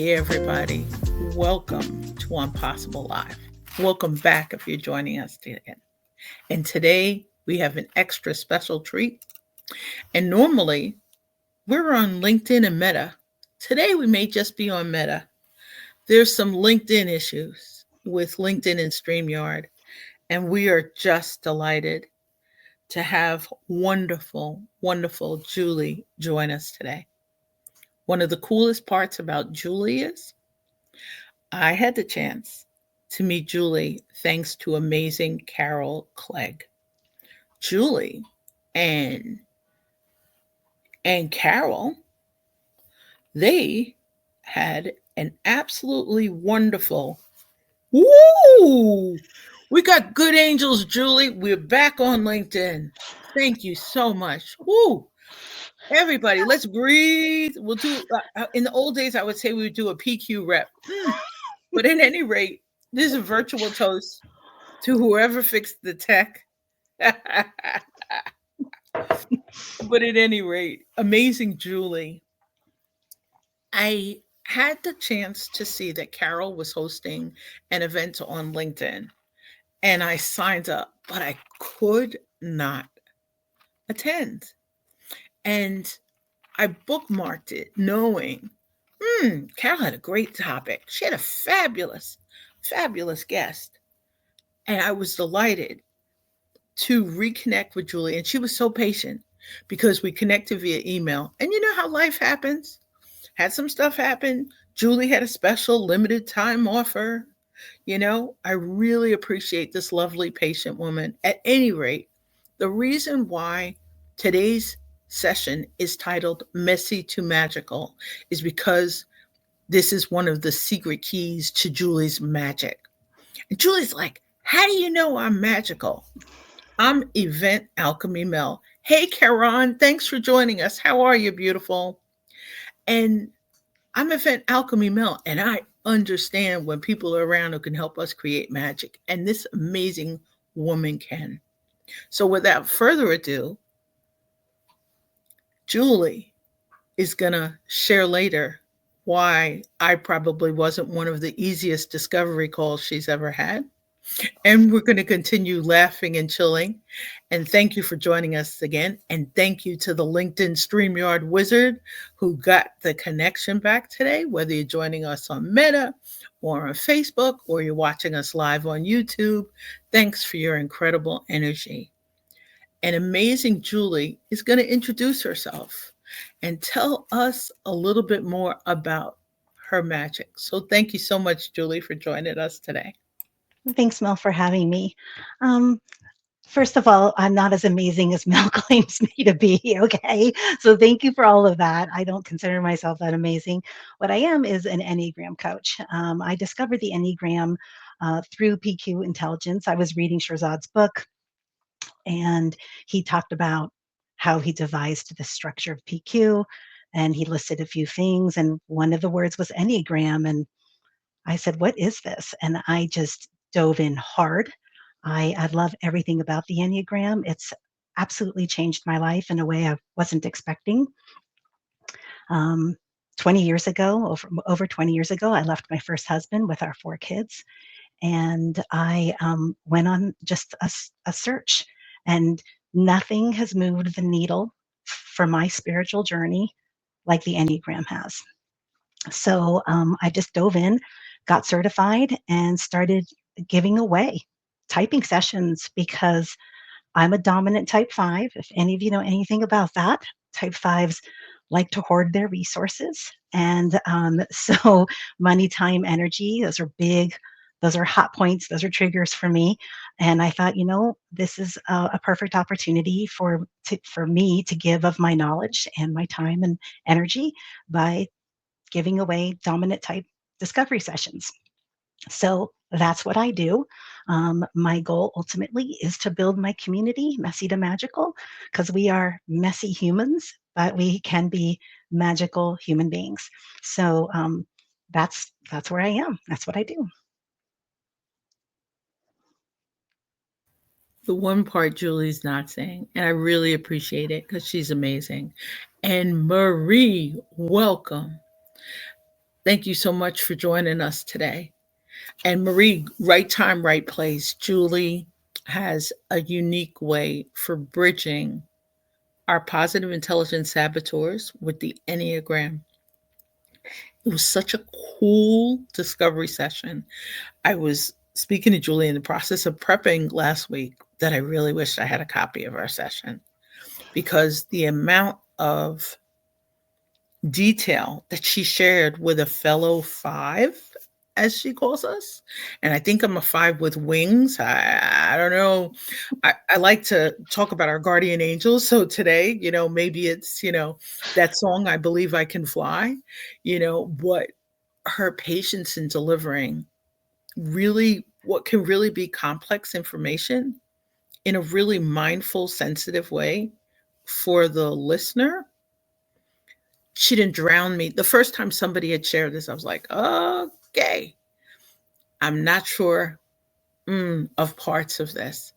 Hey, everybody. Welcome to Impossible Live. Welcome back if you're joining us today. And today we have an extra special treat. And normally we're on LinkedIn and Meta. Today we may just be on Meta. There's some LinkedIn issues with LinkedIn and StreamYard. And we are just delighted to have wonderful, wonderful Julie join us today. One of the coolest parts about Julie is I had the chance to meet Julie thanks to amazing Carol Clegg. Julie and Carol, they had an absolutely wonderful woo! We got good angels, Julie. We're back on LinkedIn. Thank you so much. Woo! Everybody, let's breathe. We'll do, in the old days, I would say we would do a PQ rep. But at any rate, this is a virtual toast to whoever fixed the tech. But at any rate, amazing Julie. I had the chance to see that Carol was hosting an event on LinkedIn and I signed up, but I could not attend. And I bookmarked it knowing, Carol had a great topic. She had a fabulous, fabulous guest. And I was delighted to reconnect with Julie. And she was so patient because we connected via email. And you know how life happens? Had some stuff happen. Julie had a special limited time offer. I really appreciate this lovely, patient woman. At any rate, the reason why today's session is titled Messy to Magical is because this is one of the secret keys to Julie's magic. And Julie's like, how do you know I'm magical? I'm Event Alchemy Mel. Hey, Karan, thanks for joining us. How are you, beautiful? And I'm Event Alchemy Mel, and I understand when people are around who can help us create magic. And this amazing woman can. So without further ado, Julie is going to share later why I probably wasn't one of the easiest discovery calls she's ever had. And we're going to continue laughing and chilling. And thank you for joining us again. And thank you to the LinkedIn StreamYard wizard who got the connection back today, whether you're joining us on Meta or on Facebook or you're watching us live on YouTube. Thanks for your incredible energy. And amazing Julie is going to introduce herself and tell us a little bit more about her magic. So thank you so much, Julie, for joining us today. Thanks, Mel, for having me. Um, First of all, I'm not as amazing as Mel claims me to be, okay? So thank you for all of that. I don't consider myself that amazing. What I am is an Enneagram coach. I discovered the Enneagram through PQ Intelligence. I was reading Shirzad's book, and he talked about how he devised the structure of PQ, and he listed a few things, and one of the words was Enneagram, and I said, "What is this?" And I just dove in hard. I love everything about the Enneagram. It's absolutely changed my life in a way I wasn't expecting. Um, 20 years ago, over 20 years ago, I left my first husband with our 4 kids, and I went on just a search, and nothing has moved the needle for my spiritual journey like the Enneagram has. So I just dove in, got certified, and started giving away typing sessions because I'm a dominant type 5. If any of you know anything about that, type 5s like to hoard their resources. And so money, time, energy, those are big. Those are hot points. Those are triggers for me. And I thought, this is a perfect opportunity for me to give of my knowledge and my time and energy by giving away dominant type discovery sessions. So that's what I do. My goal ultimately is to build my community, messy to magical, because we are messy humans, but we can be magical human beings. So that's where I am. That's what I do. The one part Julie's not saying, and I really appreciate it because she's amazing. And Marie, welcome. Thank you so much for joining us today. And Marie, right time, right place. Julie has a unique way for bridging our positive intelligence saboteurs with the Enneagram. It was such a cool discovery session. I was speaking to Julie in the process of prepping last week that I really wished I had a copy of our session because the amount of detail that she shared with a fellow five, as she calls us. And I think I'm a five with wings. I don't know. I like to talk about our guardian angels. So today, maybe it's, that song, I Believe I Can Fly, what her patience in delivering really what can really be complex information in a really mindful, sensitive way for the listener. She didn't drown me. The first time somebody had shared this, I was like, okay, I'm not sure of parts of this.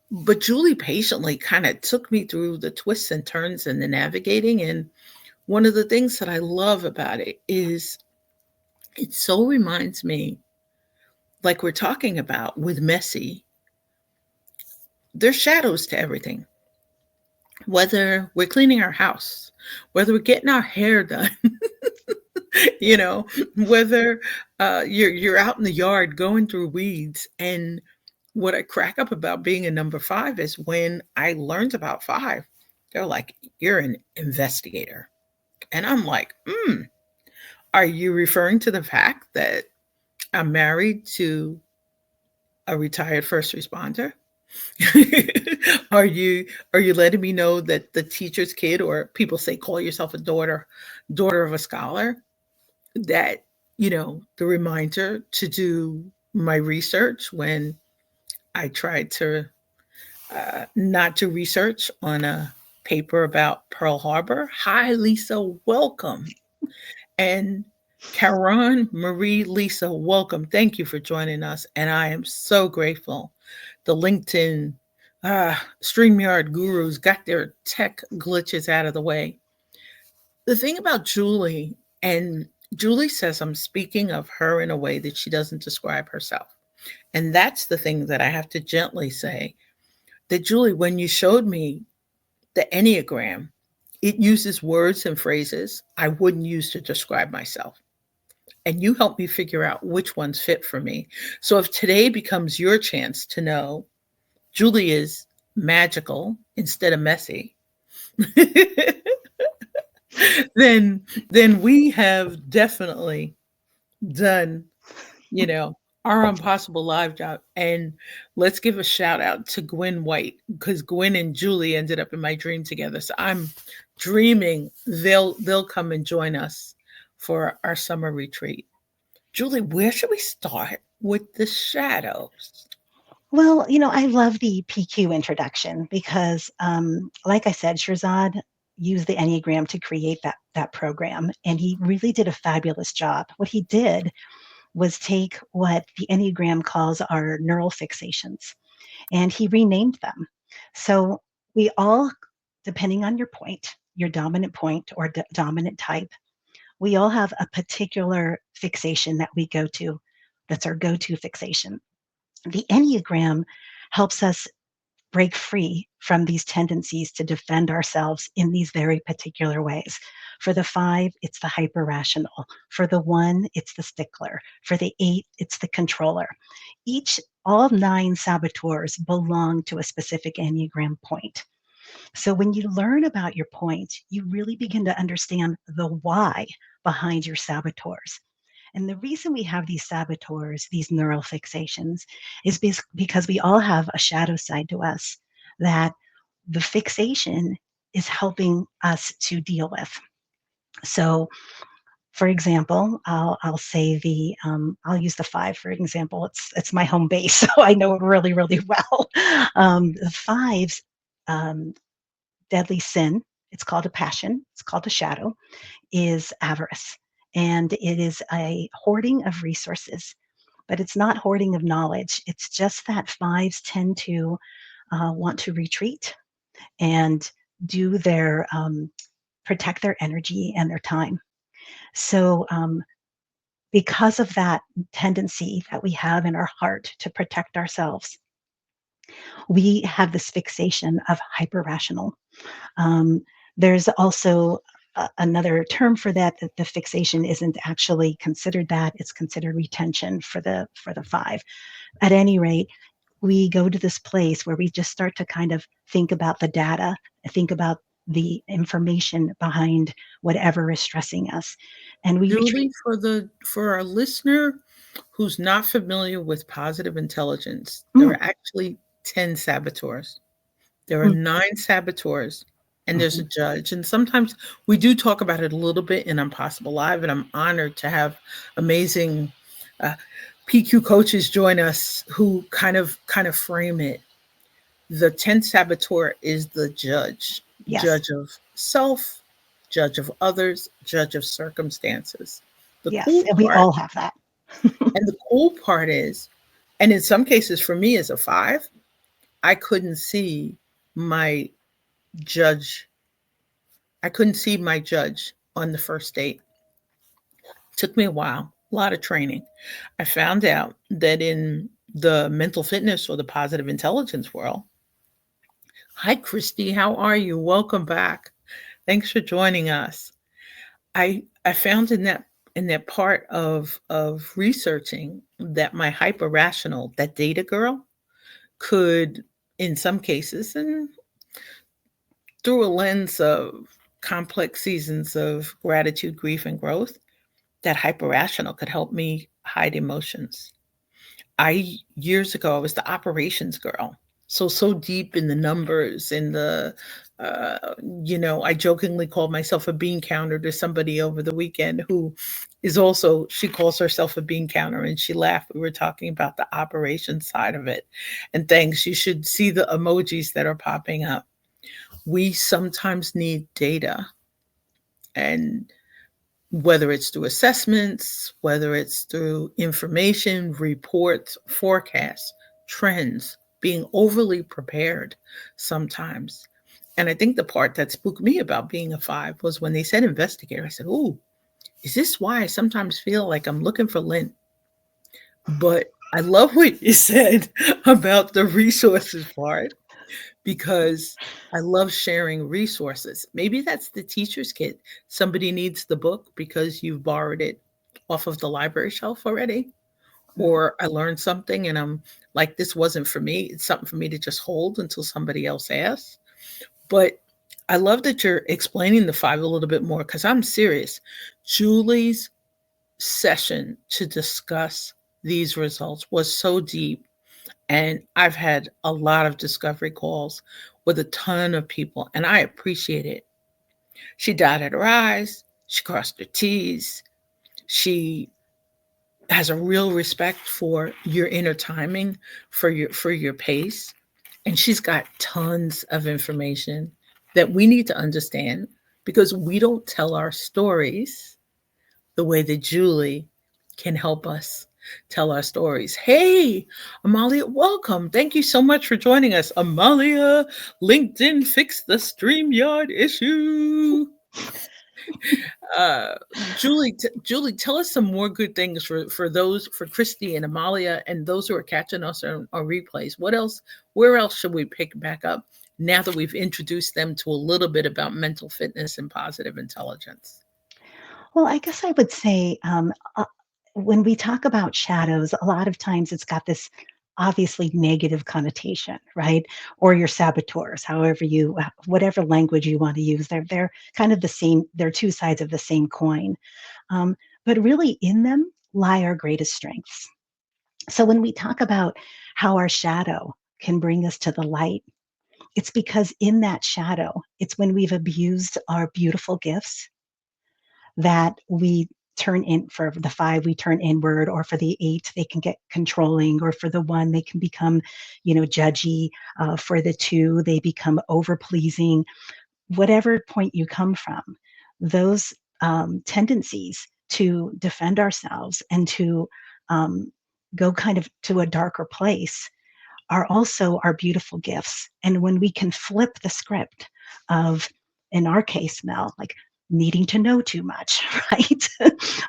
But Julie patiently kind of took me through the twists and turns and the navigating. And one of the things that I love about it is it so reminds me, like we're talking about with Messy, there's shadows to everything. Whether we're cleaning our house, whether we're getting our hair done, you know, whether you're out in the yard going through weeds. And what I crack up about being a number five is when I learned about five, they're like, "You're an investigator," and I'm like, Are you referring to the fact that I'm married to a retired first responder?" are you are you letting me know that the teacher's kid, or people say call yourself a daughter of a scholar, that the reminder to do my research when I tried to not do research on a paper about Pearl Harbor? Hi, Lisa, welcome. And Karan, Marie, Lisa, welcome. Thank you for joining us. And I am so grateful. The LinkedIn StreamYard gurus got their tech glitches out of the way. The thing about Julie, and Julie says I'm speaking of her in a way that she doesn't describe herself. And that's the thing that I have to gently say, that Julie, when you showed me the Enneagram, it uses words and phrases I wouldn't use to describe myself. And you help me figure out which ones fit for me. So if today becomes your chance to know Julie is magical instead of messy, then we have definitely done, you know, our impossible live job. And let's give a shout out to Gwen White, because Gwen and Julie ended up in my dream together. So I'm dreaming they'll come and join us for our summer retreat. Julie, where should we start with the shadows? Well, I love the PQ introduction because, like I said, Shirzad used the Enneagram to create that program, and he really did a fabulous job. What he did was take what the Enneagram calls our neural fixations, and he renamed them. So we all, depending on your point, your dominant point or dominant type, we all have a particular fixation that we go to. That's our go-to fixation. The Enneagram helps us break free from these tendencies to defend ourselves in these very particular ways. For the five, it's the hyper rational. For the one, it's the stickler. For the eight, it's the controller. All nine saboteurs belong to a specific Enneagram point. So when you learn about your point, you really begin to understand the why behind your saboteurs. And the reason we have these saboteurs, these neural fixations, is because we all have a shadow side to us that the fixation is helping us to deal with. So, for example, I'll say I'll use the five for example. It's my home base, so I know it really really well. The fives, um, deadly sin. It's called a passion. It's called a shadow. Is avarice, and it is a hoarding of resources. But it's not hoarding of knowledge. It's just that fives tend to want to retreat and do their protect their energy and their time. So because of that tendency that we have in our heart to protect ourselves, we have this fixation of hyper rational. Um, there's also another term for that, that the fixation isn't actually considered that, it's considered retention for the five. At any rate, we go to this place where we just start to kind of think about the data, think about the information behind whatever is stressing us, and we retreat. Julie, for our listener who's not familiar with positive intelligence, there Mm, are actually 10 saboteurs. There are mm, 9 saboteurs, and there's mhm. a judge. And sometimes we do talk about it a little bit in Impossible Live, and I'm honored to have amazing uh, PQ coaches join us who kind of frame it. The 10th saboteur is the judge, Yes, judge of self, judge of others, judge of circumstances. The yes, cool and we part, all have that. and the cool part is, and in some cases for me as a 5, I couldn't see my judge. I couldn't see my judge on the first date. Took me a while, a lot of training. I found out that in the mental fitness or the positive intelligence world, hi, Christy, how are you? Welcome back. Thanks for joining us. I found in that part of researching that my hyper rational, that data girl, could in some cases and through a lens of complex seasons of gratitude, grief, and growth, that hyper rational could help me hide emotions. I years ago I was the operations girl, so deep in the numbers in the uh, I jokingly called myself a bean counter to somebody over the weekend who is also, she calls herself a bean counter, and she laughed. We were talking about the operation side of it. And thanks, you should see the emojis that are popping up. We sometimes need data, and whether it's through assessments, whether it's through information, reports, forecasts, trends, being overly prepared sometimes. And I think the part that spooked me about being a 5 was when they said investigator. I said, "Ooh, is this why I sometimes feel like I'm looking for lint?" But I love what you said about the resources part, because I love sharing resources. Maybe that's the teacher's kit. Somebody needs the book because you've borrowed it off of the library shelf already. Mhm. Or I learned something and I'm like, this wasn't for me. It's something for me to just hold until somebody else asks. But I love that you're explaining the 5 a little bit more, because I'm serious. Julie's session to discuss these results was so deep, and I've had a lot of discovery calls with a ton of people, and I appreciate it. She dotted her I's, she crossed her T's, she has a real respect for your inner timing, for your pace, and she's got tons of information that we need to understand, because we don't tell our stories the way that Julie can help us tell our stories. Hey, Amalia, welcome. Thank you so much for joining us. Amalia, LinkedIn fixed the StreamYard issue. Uh, Julie, tell us some more good things for those, for Christy and Amalia and those who are catching us on replays. What else? Where else should we pick back up now that we've introduced them to a little bit about mental fitness and positive intelligence? Well, I guess I would say, when we talk about shadows, a lot of times it's got this obviously negative connotation, right? Or your saboteurs, however you, whatever language you want to use, they're kind of the same. They're two sides of the same coin, um, but really in them lie our greatest strengths. So when we talk about how our shadow can bring us to the light, it's because in that shadow, it's when we've abused our beautiful gifts that we turn in. For the 5, we turn inward, or for the 8, they can get controlling, or for the 1, they can become, judgy. For the 2, they become over pleasing. Whatever point you come from, those tendencies to defend ourselves and to um, go kind of to a darker place are also our beautiful gifts. And when we can flip the script of, in our case, Mel, like needing to know too much, right?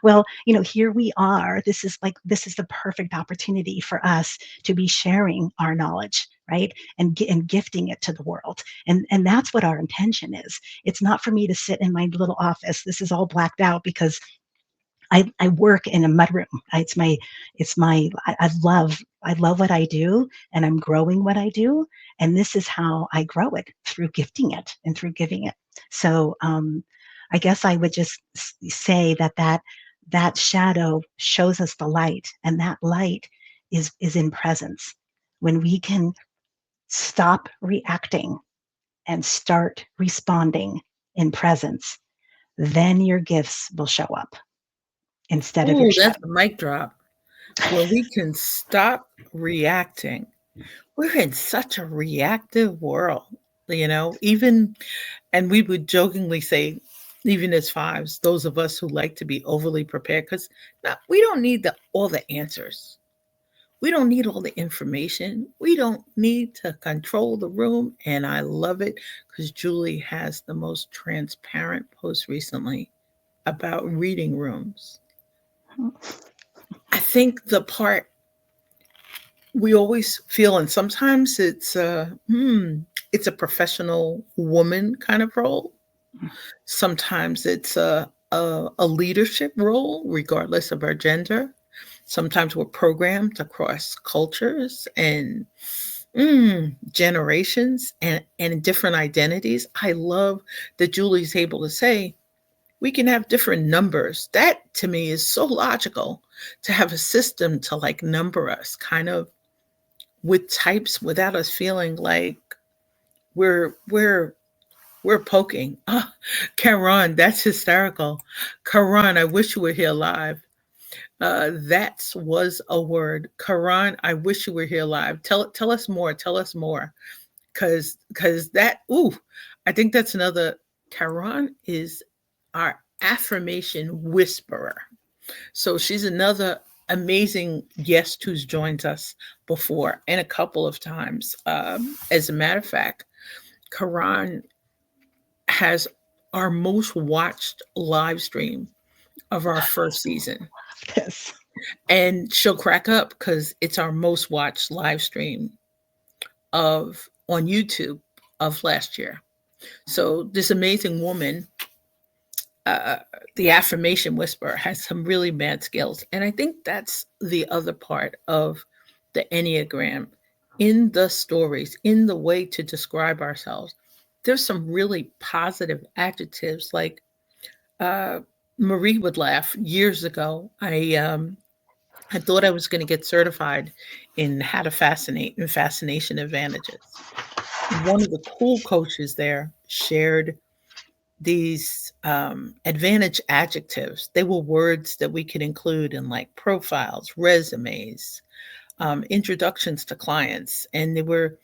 Well, here we are. This is the perfect opportunity for us to be sharing our knowledge, right? And gifting it to the world. And that's what our intention is. It's not for me to sit in my little office. This is all blacked out because I work in a mudroom. I love what I do, and I'm growing what I do. And this is how I grow it, through gifting it and through giving it. So I guess I would just say that shadow shows us the light, and that light is in presence. When we can stop reacting and start responding in presence, then your gifts will show up instead of your Ooh, shadow. that's a mic drop. Where we can stop reacting. We're in such a reactive world, even, and we would jokingly say, even as fives, those of us who like to be overly prepared, because we don't need all the answers. We don't need all the information. We don't need to control the room. And I love it because Julie has the most transparent post recently about reading rooms. I think the part we always feel, and sometimes it's a professional woman kind of role. Sometimes it's a leadership role, regardless of our gender. Sometimes we're programmed across cultures and generations and different identities. I love that Julie's able to say we can have different numbers. That to me is so logical, to have a system to like number us kind of with types without us feeling like we're we're we're poking. Ah, Karan, that's hysterical. Karan, I wish you were here live. That was a word. Karan, I wish you were here live. Tell us more. Tell us more. Cause that, ooh, I think that's another. Karan is our affirmation whisperer. So she's another amazing guest who's joined us before and a couple of times. As a matter of fact, Karan has our most watched live stream of our first season. This. And she'll crack up because it's our most watched live stream of on YouTube of last year. So this amazing woman, uh, the affirmation whisperer, has some really mad skills, and I think that's the other part of the Enneagram. In the stories, in the way to describe ourselves, there's some really positive adjectives. Like uh, Marie would laugh years ago. I thought I was going to get certified in how to fascinate and fascination advantages. One of the cool coaches there shared these advantage adjectives. They were words that we could include in like profiles, resumes, introductions to clients. And they were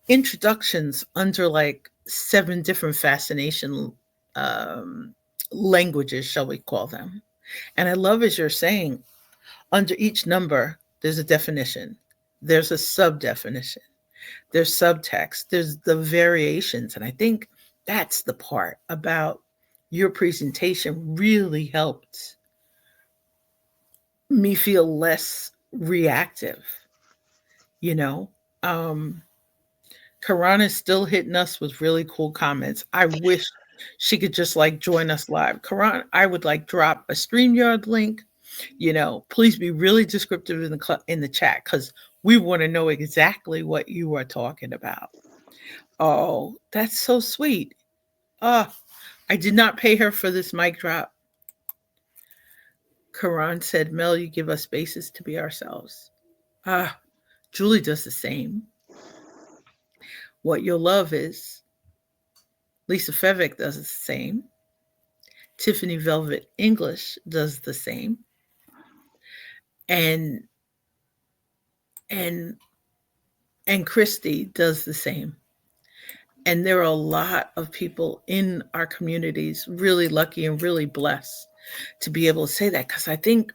introductions under like 7 different fascination um, languages, shall we call them. And I love, as you're saying, under each number, there's a definition, there's a sub definition, there's subtext, there's the variations. And I think that's the part about your presentation really helped me feel less reactive, you know. Um, Karan is still hitting us with really cool comments. I wish she could just like join us live. Karan, I would like drop a StreamYard link. Please be really descriptive in the chat because we want to know exactly what you are talking about. Oh, that's so sweet. Oh, I did not pay her for this mic drop. Karan said, Mel, you give us spaces to be ourselves. Ah, Julie does the same. What you'll love is Lisa Fevick does the same. Tiffany Velvet English does the same. And and and Christy does the same. And there are a lot of people in our communities really lucky and really blessed to be able to say that, because I think,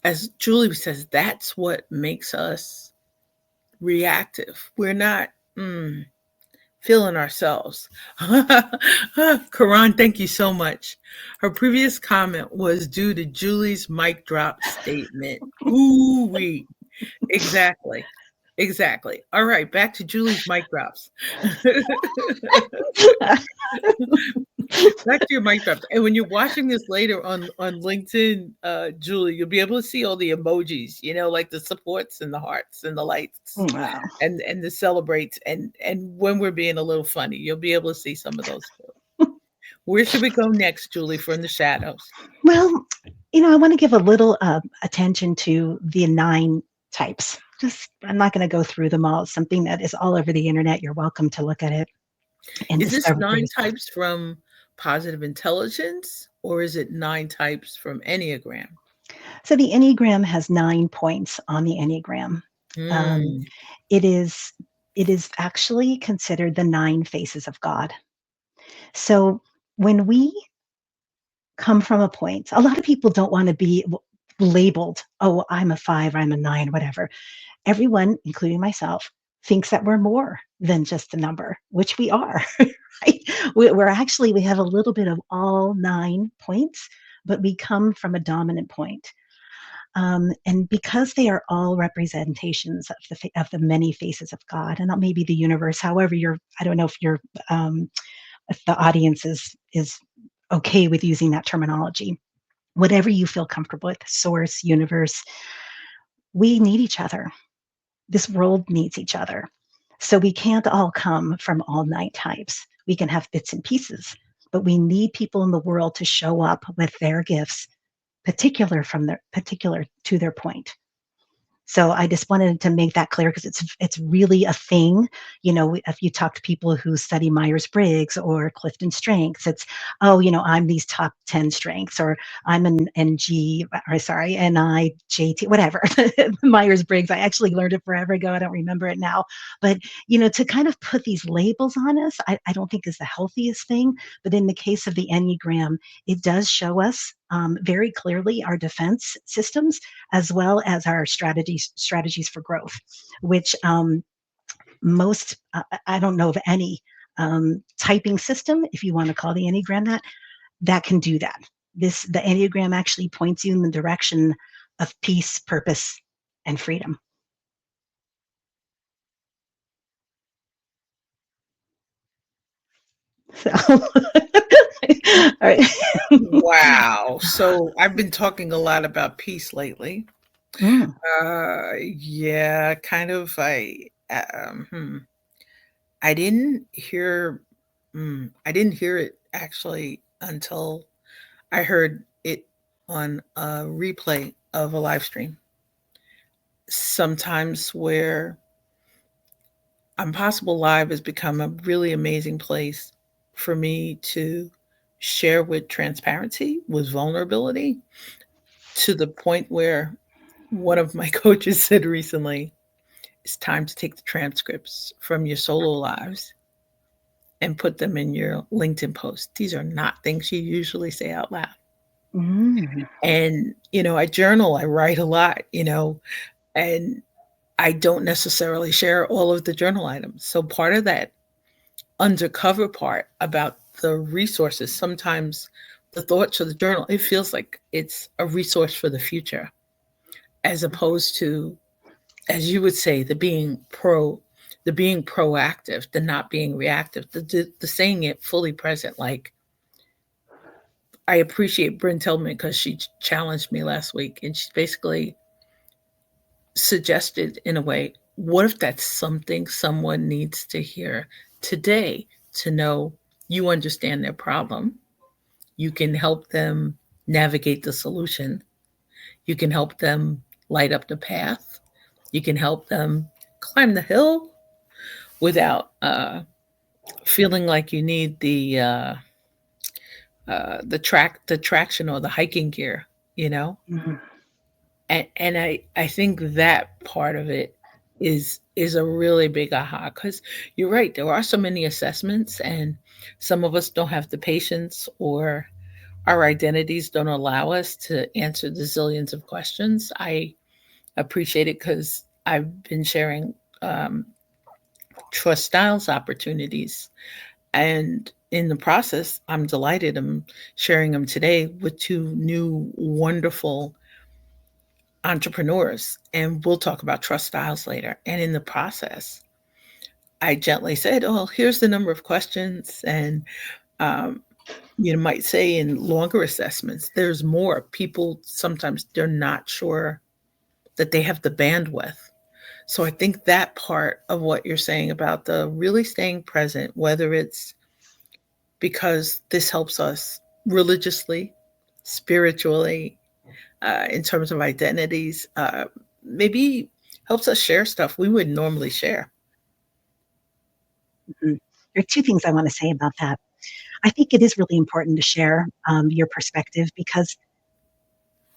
as Julie says, that's what makes us reactive. We're not feeling ourselves. Karan, thank you so much. Her previous comment was due to Julie's mic drop statement. Ooh wee. Exactly. Exactly. All right, back to Julie's mic drops. Back to your mic drops. And when you're watching this later on LinkedIn, Julie, you'll be able to see all the emojis, like the supports and the hearts and the lights Wow. and the celebrates and when we're being a little funny, you'll be able to see some of those too. Where should we go next, Julie, from the shadows? Well, I want to give a little attention to the 9 types. Just, I'm not going to go through them all. It's something that is all over the internet. You're welcome to look at it and Is this discover for nine yourself. types from positive intelligence or is it nine types from Enneagram? So the Enneagram has 9 points on the Enneagram. Um, Mm. it is it is actually considered the 9 faces of God. So when we come from a point, a lot of people don't want to be labeled, oh, I'm a 5, I'm a 9, whatever. Everyone, including myself, thinks that we're more than just a number, which we are. Right? We're actually, we have a little bit of all 9 points, but we come from a dominant point. And because they are all representations of of the many faces of God, and not maybe the universe, however you're, I don't know if you're, if the audience is okay with using that terminology, whatever you feel comfortable with, source, universe, we need each other. This world needs each other. So we can't all come from all 9 types. We can have bits and pieces, but we need people in the world to show up with their gifts, particular to their point. So I just wanted to make that clear because it's really a thing. If you talk to people who study Myers Briggs or Clifton Strengths, it's, oh, I'm these top 10 strengths, or I'm an NG, or sorry, NIJT, whatever. Myers Briggs. I actually learned it forever ago. I don't remember it now. But to kind of put these labels on us, I don't think is the healthiest thing. But in the case of the Enneagram, it does show us very clearly our defense systems as well as our strategies for growth, which most I don't know of any typing system, if you want to call the Enneagram that can do that. The Enneagram actually points you in the direction of peace, purpose, and freedom. So, all right. Wow. So I've been talking a lot about peace lately. Mm, Yeah, kind of. I didn't hear, I didn't hear it actually until I heard it on a replay of a live stream. Sometimes where Impossible Live has become a really amazing place for me to share with transparency, with vulnerability, to the point where one of my coaches said recently, it's time to take the transcripts from your solo lives and put them in your LinkedIn post. These are not things you usually say out loud. mm, And, I journal, I write a lot, and I don't necessarily share all of the journal items. So part of that undercover part about the resources, sometimes the thoughts of the journal, it feels like it's a resource for the future, as opposed to, as you would say, the being proactive, the not being reactive, the saying it fully present. Like, I appreciate Bryn Tillman because she challenged me last week, and she basically suggested, in a way, what if that's something someone needs to hear today, to know you understand their problem, you can help them navigate the solution, you can help them light up the path, you can help them climb the hill without feeling like you need the traction or the hiking gear, you know. mm, And I think that part of it is a really big aha, because you're right, there are so many assessments and some of us don't have the patience, or our identities don't allow us to answer the zillions of questions. I appreciate it because I've been sharing um, trust styles opportunities. And in the process, I'm delighted I'm sharing them today with two new wonderful entrepreneurs. And we'll talk about trust styles later. And in the process, I gently said, "Oh, here's the number of questions." And um, you might say in longer assessments, there's more. People sometimes they're not sure that they have the bandwidth. So I think that part of what you're saying about the really staying present, whether it's because this helps us religiously, spiritually, in terms of identities, maybe helps us share stuff we wouldn't normally share. Mhm. There are two things I want to say about that. I think it is really important to share your perspective because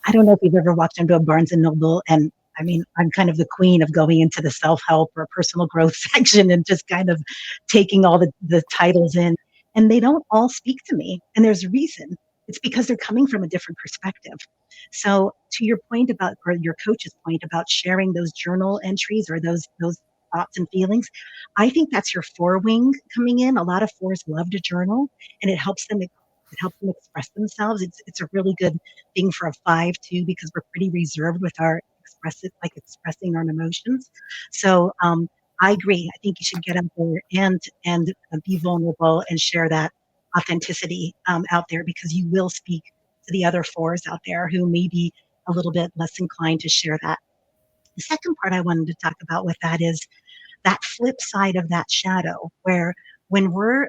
I don't know if you've ever walked into a Barnes and Noble and I mean, I'm kind of the queen of going into the self-help or personal growth section and just kind of taking all the titles in. And they don't all speak to me. And there's a reason. It's because they're coming from a different perspective. So to your point about, or your coach's point about sharing those journal entries or those thoughts and feelings, I think that's your four wing coming in. A lot of fours love to journal and it helps them express themselves. It's a really good thing for a five too because we're pretty reserved with our expressing our emotions. So I agree. I think you should get out there and be vulnerable and share that authenticity out there because you will speak to the other fours out there who may be a little bit less inclined to share that. The second part I wanted to talk about with that is that flip side of that shadow, where when we're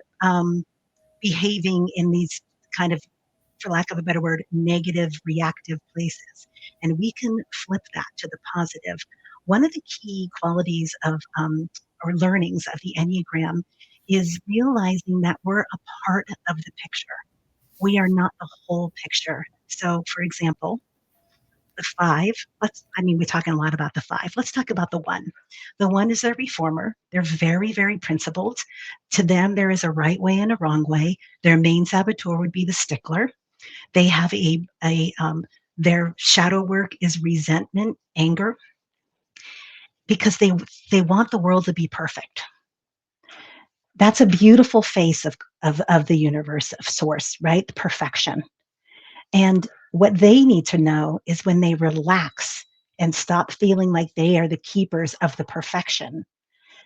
behaving in these kind of, for lack of a better word, negative, reactive places. And we can flip that to the positive. One of the key qualities of or learnings of the Enneagram is realizing that we're a part of the picture. We are not the whole picture. So, for example, the five, we're talking a lot about the five. Let's talk about the one. The one is a reformer. They're very, very principled. To them, there is a right way and a wrong way. Their main saboteur would be the stickler. They have their shadow work is resentment, anger, because they want the world to be perfect. That's a beautiful face of the universe of source, right? The perfection. And what they need to know is when they relax and stop feeling like they are the keepers of the perfection,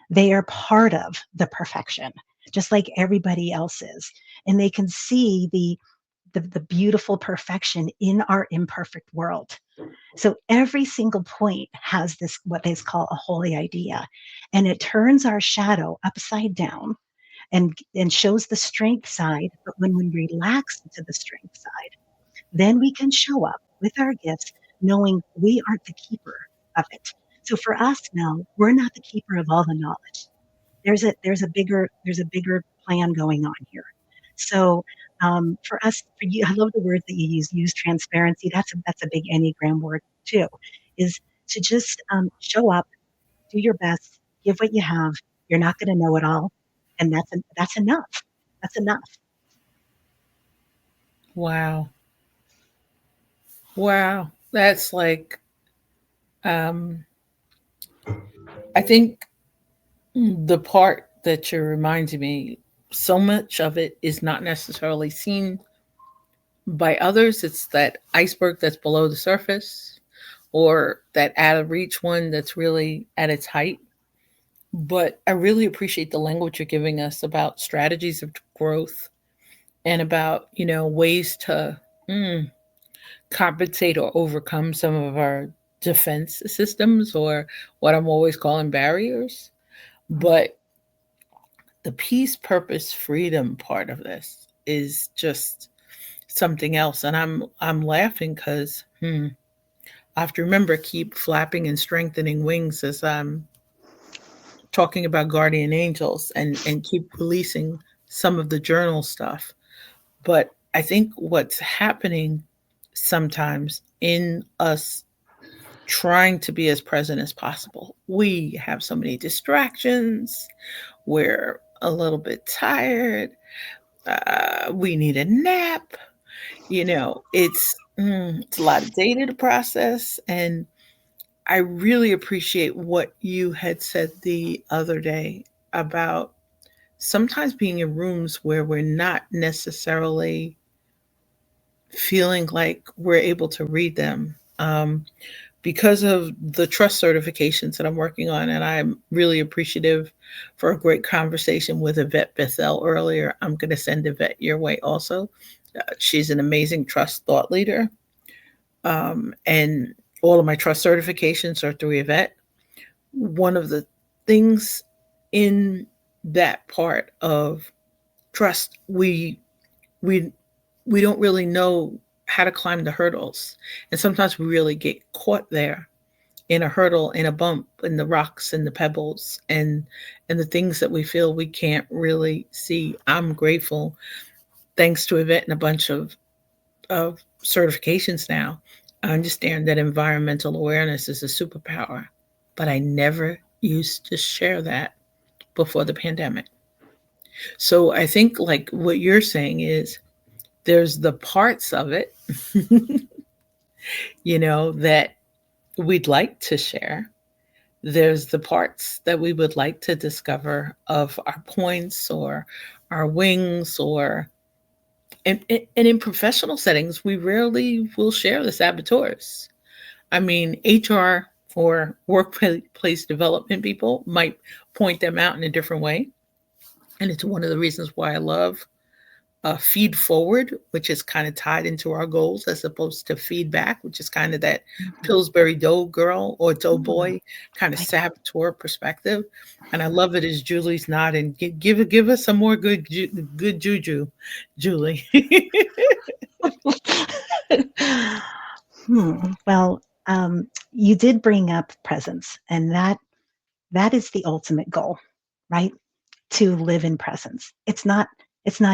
they are part of the perfection, just like everybody else is. And they can see the beautiful perfection in our imperfect world. So every single point has this, what they call a holy idea, and it turns our shadow upside down and shows the strength side. But when we relax into the strength side, then we can show up with our gifts, knowing we aren't the keeper of it. So for us now, we're not the keeper of all the knowledge. There's a bigger plan going on here. So for us, for you, I love the words that you use. Use transparency. That's a big Enneagram word too. Is to just show up, do your best, give what you have. You're not going to know it all, and that's enough. That's enough. Wow. Wow. That's like, um, I think the part that you're reminding me, so much of it is not necessarily seen by others. It's that iceberg that's below the surface, or that out of reach one that's really at its height. But I really appreciate the language you're giving us about strategies of growth and about, ways to mm, compensate or overcome some of our defense systems, or what I'm always calling barriers. But the peace, purpose, freedom part of this is just something else. And I'm laughing because I have to remember keep flapping and strengthening wings as I'm talking about guardian angels, and keep releasing some of the journal stuff. But I think what's happening sometimes in us trying to be as present as possible, we have so many distractions. We're a little bit tired. We need a nap. It's a lot of data to process. And I really appreciate what you had said the other day about sometimes being in rooms where we're not necessarily feeling like we're able to read them. Because of the trust certifications that I'm working on, and I'm really appreciative for a great conversation with Yvette Bethel earlier. I'm going to send Yvette your way also. She's an amazing trust thought leader. And all of my trust certifications are through Yvette. One of the things in that part of trust, we we don't really know how to climb the hurdles, and sometimes we really get caught there in a hurdle, in a bump, in the rocks and the pebbles, and the things that we feel we can't really see. I'm grateful, thanks to Yvette and a bunch of certifications now, I understand that environmental awareness is a superpower, but I never used to share that before the pandemic. So I think like what you're saying is there's the parts of it, that we'd like to share. There's the parts that we would like to discover of our points or our wings, or and in professional settings, we rarely will share the saboteurs. I mean, HR or workplace development people might point them out in a different way. And it's one of the reasons why I love feed forward, which is kind of tied into our goals, as opposed to feedback, which is kind of that Mhm. Pillsbury Doughgirl or Mm, Doughboy kind of I saboteur perspective. And I love it as Julie's nodding. Give us some more good juju, Julie. Well, you did bring up presence, and that is the ultimate goal, right? To live in presence. It's not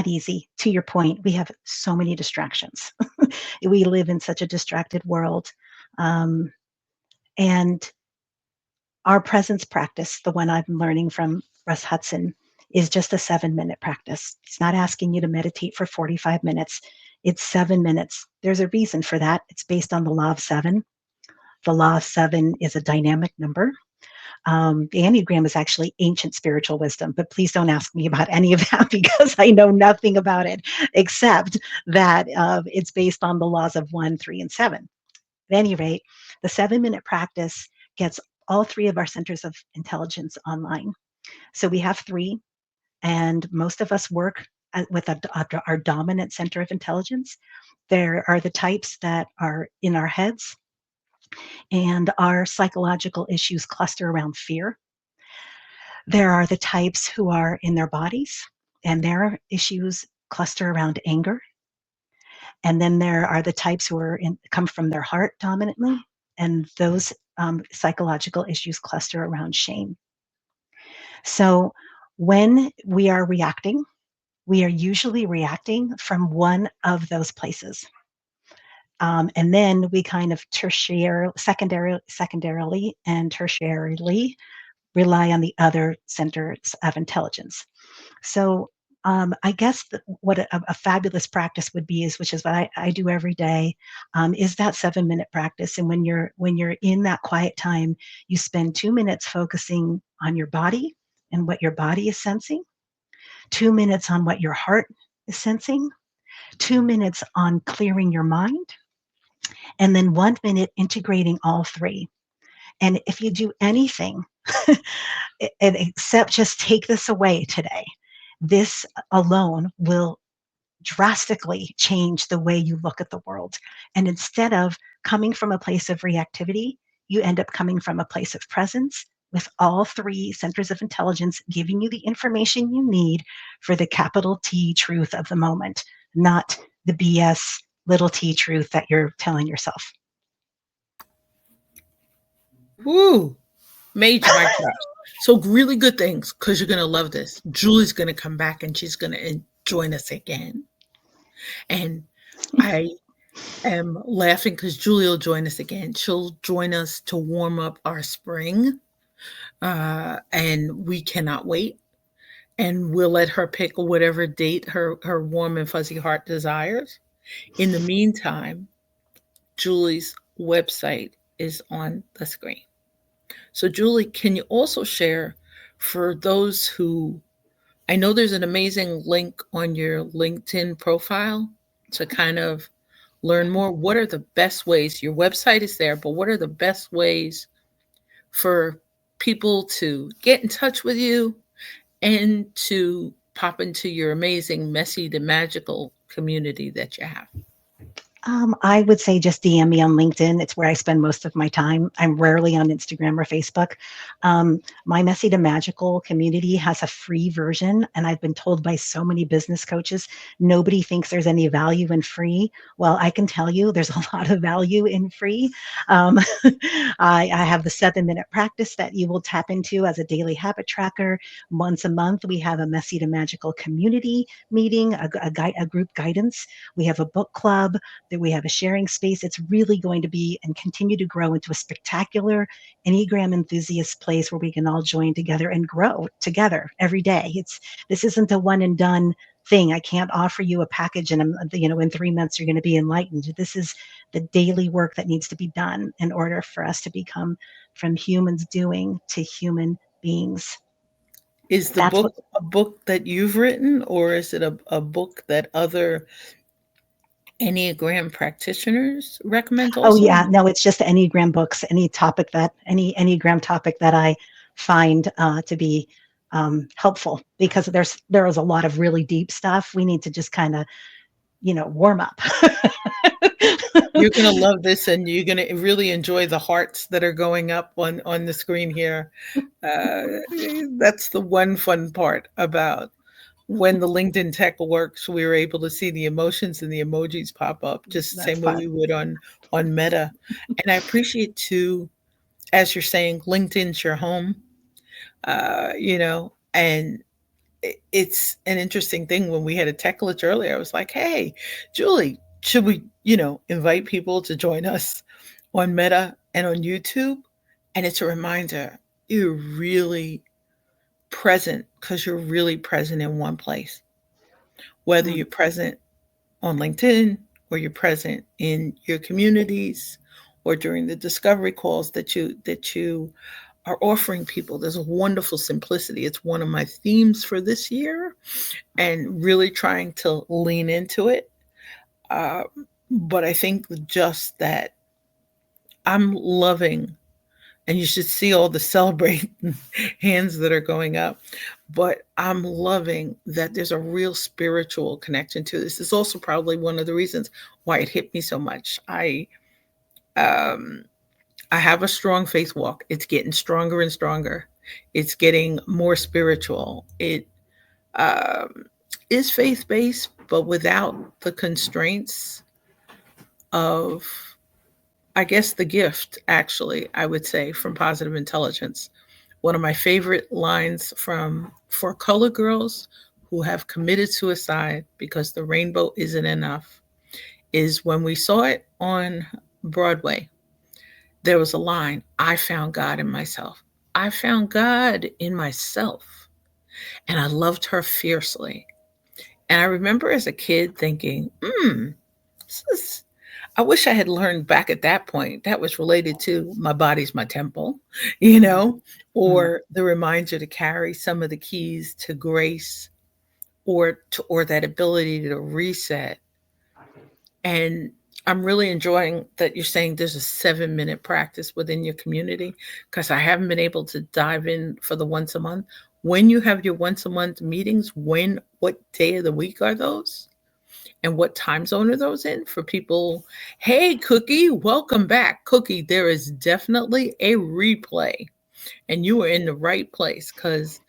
easy. To your point, we have so many distractions. We live in such a distracted world, um, and our presence practice, the one I'm learning from Russ Hudson, is just a 7-minute practice. It's not asking you to meditate for 45 minutes. It's 7 minutes. There's a reason for that. It's based on the law of seven. The law of seven is a dynamic number. The Enneagram is actually ancient spiritual wisdom, but please don't ask me about any of that because I know nothing about it except that it's based on the laws of 1, 3, and 7. At any rate, the 7-minute practice gets all three of our centers of intelligence online. So we have three, and most of us work with our dominant center of intelligence. There are the types that are in our heads, and our psychological issues cluster around fear. There are the types who are in their bodies, and their issues cluster around anger. And then there are the types who come from their heart dominantly, and those psychological issues cluster around shame. So when we are reacting, we are usually reacting from one of those places. And then we kind of secondarily and tertiarily rely on the other centers of intelligence. So I guess what a fabulous practice would be is, which is what I do every day, is that 7-minute practice. And when you're in that quiet time, you spend 2 minutes focusing on your body and what your body is sensing, 2 minutes on what your heart is sensing, 2 minutes on clearing your mind, and then 1 minute integrating all three. And if you do anything except just take this away today, this alone will drastically change the way you look at the world. And instead of coming from a place of reactivity, you end up coming from a place of presence with all three centers of intelligence giving you the information you need for the capital T truth of the moment, not the BS little t truth that you're telling yourself. Woo! Major mic drops. So really good things, because you're gonna love this. Julie's gonna come back and she's gonna join us again. And I am laughing because Julie will join us again. She'll join us to warm up our spring, and we cannot wait. And we'll let her pick whatever date her warm and fuzzy heart desires. In the meantime, Julie's website is on the screen. So, Julie, can you also share for those who, I know there's an amazing link on your LinkedIn profile to kind of learn more. What are the best ways? Your website is there, but what are the best ways for people to get in touch with you and to pop into your amazing, messy to magical community that you have? I would say just DM me on LinkedIn. It's where I spend most of my time. I'm rarely on Instagram or Facebook. My Messy to Magical community has a free version, and I've been told by so many business coaches nobody thinks there's any value in free. Well, I can tell you there's a lot of value in free. Um, I have the 7 minute practice that you will tap into as a daily habit tracker. Once a month, we have a Messy to Magical community meeting, a group guidance. We have a book club that we have a sharing space. It's really going to be and continue to grow into a spectacular Enneagram enthusiast place where we can all join together and grow together every day. This isn't a one and done thing. I can't offer you a package and in 3 months you're going to be enlightened. This is the daily work that needs to be done in order for us to become from humans doing to human beings. Is the That's what book a book that you've written, or is it a book that other Enneagram practitioners recommend Oh also? yeah, no, it's just Enneagram books. Any Enneagram topic that I find to be helpful, because there is a lot of really deep stuff. We need to just kind of warm up. You're gonna love this, and you're gonna really enjoy the hearts that are going up on the screen here. That's the one fun part about when the LinkedIn tech works. We were able to see the emotions and the emojis pop up just the That's same way fun. we would on Meta. And I appreciate too, as you're saying, LinkedIn's your home. And it's an interesting thing. When we had a tech glitch earlier, I was like, hey, Julie, should we, invite people to join us on Meta and on YouTube? And it's a reminder, you're really present because you're really present in one place. Whether Mm, you're present on LinkedIn or you're present in your communities or during the discovery calls that you are offering people, there's a wonderful simplicity. It's one of my themes for this year, and really trying to lean into it. Uh, but I think just that I'm loving, and you should see all the celebrating hands that are going up. But I'm loving that there's a real spiritual connection to this. This is also probably one of the reasons why it hit me so much. Um, I have a strong faith walk. It's getting stronger and stronger. It's getting more spiritual. It um, is faith based, but without the constraints of, I guess, the gift, actually, I would say, from positive intelligence. One of my favorite lines from For Color Girls Who Have Committed Suicide Because the Rainbow Isn't Enough is when we saw it on Broadway. There was a line, I found God in myself. I found God in myself. And I loved her fiercely. And I remember as a kid thinking, this is, I wish I had learned back at that point that was related to my body's my temple, you mm, know, mm. or the reminder to carry some of the keys to grace, or that ability to reset. And I'm really enjoying that you're saying there's a 7 minute practice within your community, because I haven't been able to dive in for the once a month. When you have your once a month meetings, what day of the week are those? And what time zone are those in for people? Hey, Cookie, welcome back. Cookie, there is definitely a replay, and you are in the right place, because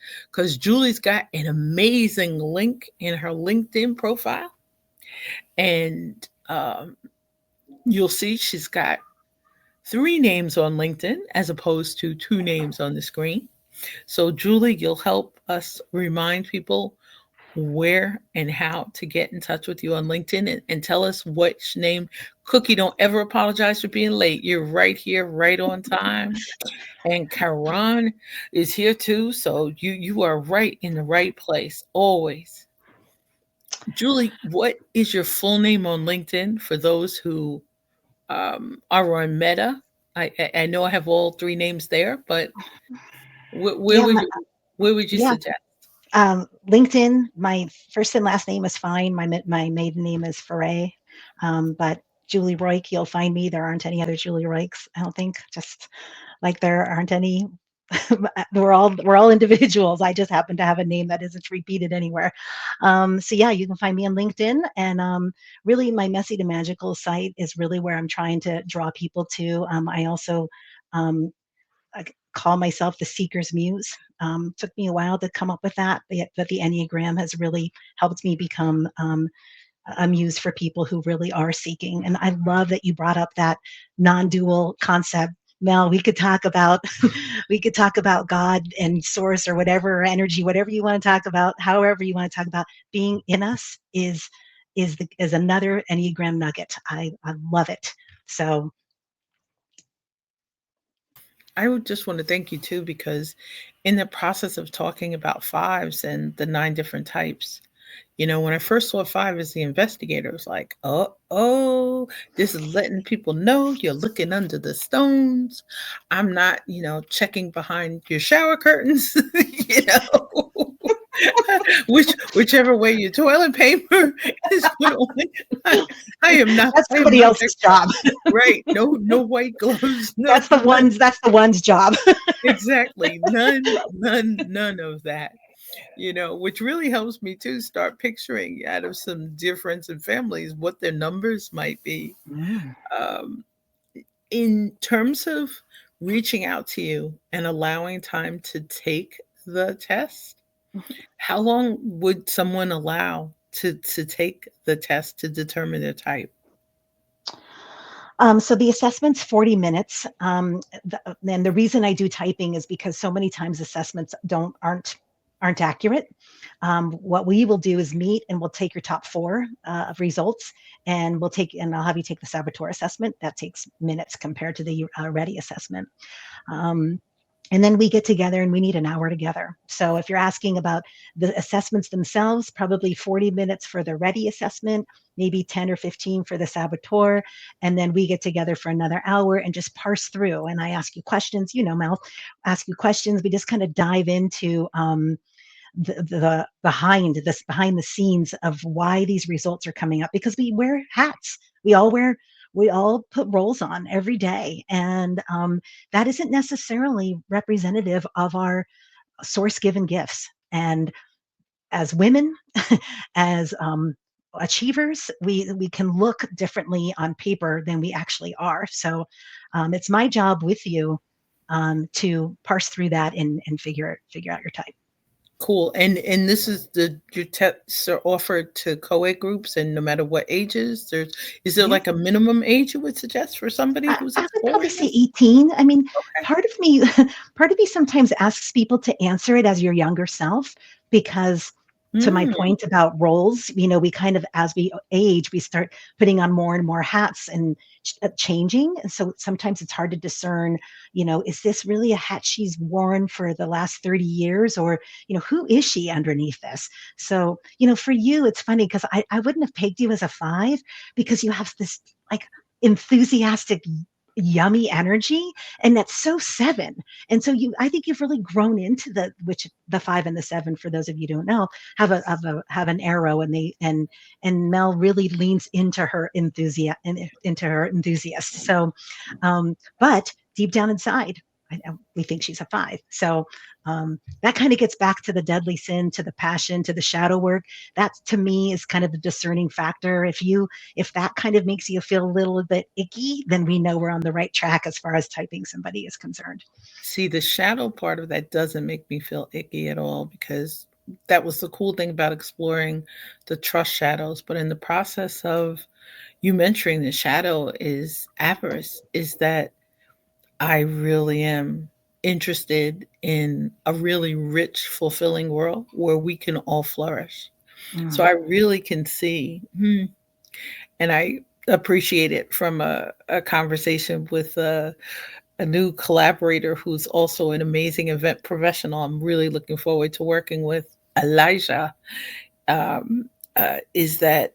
Julie's got an amazing link in her LinkedIn profile. And you'll see she's got 3 names on LinkedIn as opposed to 2 names on the screen. So, Julie, you'll help us remind people where and how to get in touch with you on LinkedIn, and tell us which name. Cookie, don't ever apologize for being late. You're right here, right on time. And Karan is here too. So you are right in the right place always. Julie, what is your full name on LinkedIn for those who are on Meta? I know I have all 3 names there, but where Yeah, would you? Where would you Yeah. suggest? LinkedIn, my first and last name is fine. My maiden name is Foray. But Julie Roick, you'll find me. There aren't any other Julie Roicks, I don't think. Just like there aren't any. We're all individuals. I just happen to have a name that isn't repeated anywhere. So yeah, you can find me on LinkedIn, and really my messy to magical site is really where I'm trying to draw people to. I also um, I call myself the seeker's muse. Took me a while to come up with that, but the Enneagram has really helped me become a muse for people who really are seeking. And I love that you brought up that non-dual concept. Mel, we could talk about we could talk about God and source or whatever, or energy, whatever you want to talk about, however you want to talk about. Being in us is another Enneagram nugget. I love it. So I would just want to thank you too, because in the process of talking about fives and the nine different types, when I first saw five as the investigator, I was like, oh, this is letting people know you're looking under the stones. I'm not, checking behind your shower curtains, you know, whichever way your toilet paper is put on. I, I am not, that's I am somebody not that else's job. right. No, no white gloves, no, That's the one's that's the one's job. exactly. None of that. Which really helps me to start picturing out of some difference in families what their numbers might be. Mm. Um, in terms of reaching out to you and allowing time to take the test, how long would someone allow to take the test to determine their type? So the assessment's 40 minutes. And the reason I do typing is because so many times assessments aren't accurate. What we will do is meet and we'll take your top four of results, and I'll have you take the saboteur assessment. That takes minutes compared to the ready assessment. Um, and then we get together and we need an hour together. So if you're asking about the assessments themselves, probably 40 minutes for the ready assessment, maybe 10 or 15 for the saboteur. And then we get together for another hour and just parse through. And I ask you questions, Mel, ask you questions. We just kind of dive into the behind the scenes of why these results are coming up, because we wear hats. We all put roles on every day, and that isn't necessarily representative of our source given gifts. And as women, as achievers, we can look differently on paper than we actually are. So it's my job with you to parse through that and figure out your type. Cool. And this is your tests are offered to co-ed groups, and no matter what ages, is there Yeah. like a minimum age you would suggest for somebody who's I would probably exploring say this? 18. I mean, Okay. part of me part of me sometimes asks people to answer it as your younger self, because to my Mm. point about roles, we kind of, as we age, we start putting on more and more hats and changing. And so sometimes it's hard to discern, is this really a hat she's worn for the last 30 years, or, who is she underneath this? So, for you, it's funny because I wouldn't have pegged you as a five, because you have this like enthusiastic, yummy energy, and that's so seven. And so I think you've really grown into the five and the seven, for those of you who don't know, have an arrow, and Mel really leans into her enthusiast. So but deep down inside, we think she's a five. So that kind of gets back to the deadly sin, to the passion, to the shadow work. That, to me, is kind of the discerning factor. If that kind of makes you feel a little bit icky, then we know we're on the right track as far as typing somebody is concerned. See, the shadow part of that doesn't make me feel icky at all, because that was the cool thing about exploring the trust shadows. But in the process of you mentoring the shadow is avarice, is that I really am interested in a really rich, fulfilling world where we can all flourish. So Mm. I really can see, and I appreciate it from a conversation with a new collaborator who's also an amazing event professional. I'm really looking forward to working with Elijah. Um, is that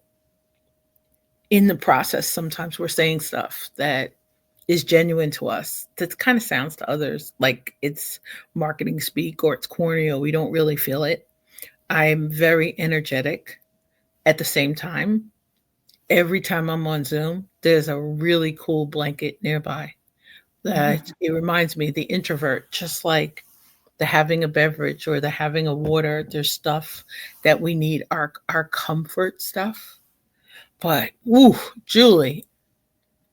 in the process, sometimes we're saying stuff that is genuine to us. That kind of sounds to others like it's marketing speak or it's corny or we don't really feel it. I'm very energetic at the same time. Every time I'm on Zoom, there's a really cool blanket nearby that it reminds me the introvert, just like the having a beverage or the having a water, there's stuff that we need, our comfort stuff. But woo, Julie,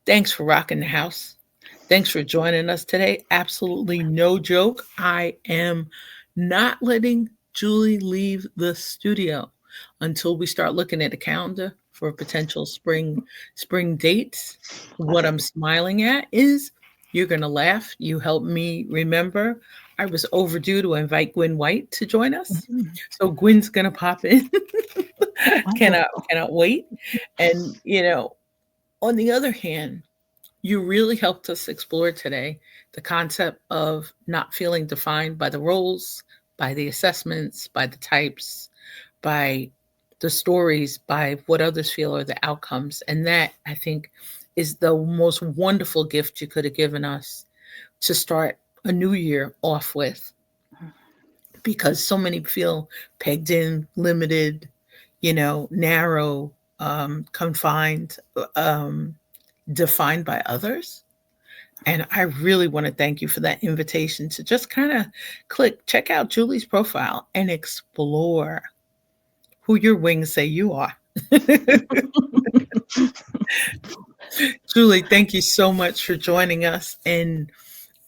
thanks for rocking the house. Thanks for joining us today. Absolutely no joke. I am not letting Julie leave the studio until we start looking at a calendar for potential spring dates. Love What it. I'm smiling at is you're going to laugh. You helped me remember I was overdue to invite Gwen White to join us. Mhm. So Gwen's going to pop in. cannot Wonderful. cannot wait. And on the other hand, you really helped us explore today the concept of not feeling defined by the roles, by the assessments, by the types, by the stories, by what others feel are the outcomes. And that, I think, is the most wonderful gift you could have given us to start a new year off with, because so many feel pegged in, limited, narrow, confined, defined by others. And I really want to thank you for that invitation to just kind of check out Julie's profile and explore who your wings say you are. Julie, thank you so much for joining us. And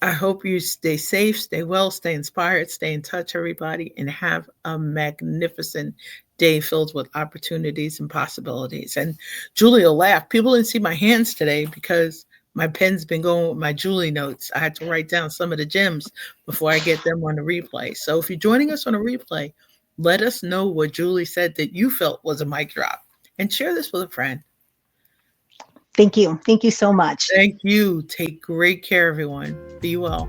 I hope you stay safe, stay well, stay inspired, stay in touch, everybody, and have a magnificent day filled with opportunities and possibilities. And Julie will laugh. People didn't see my hands today because my pen's been going with my Julie notes. I had to write down some of the gems before I get them on the replay. So if you're joining us on a replay, let us know what Julie said that you felt was a mic drop and share this with a friend. Thank you. Thank you so much. Thank you. Take great care, everyone. Be well.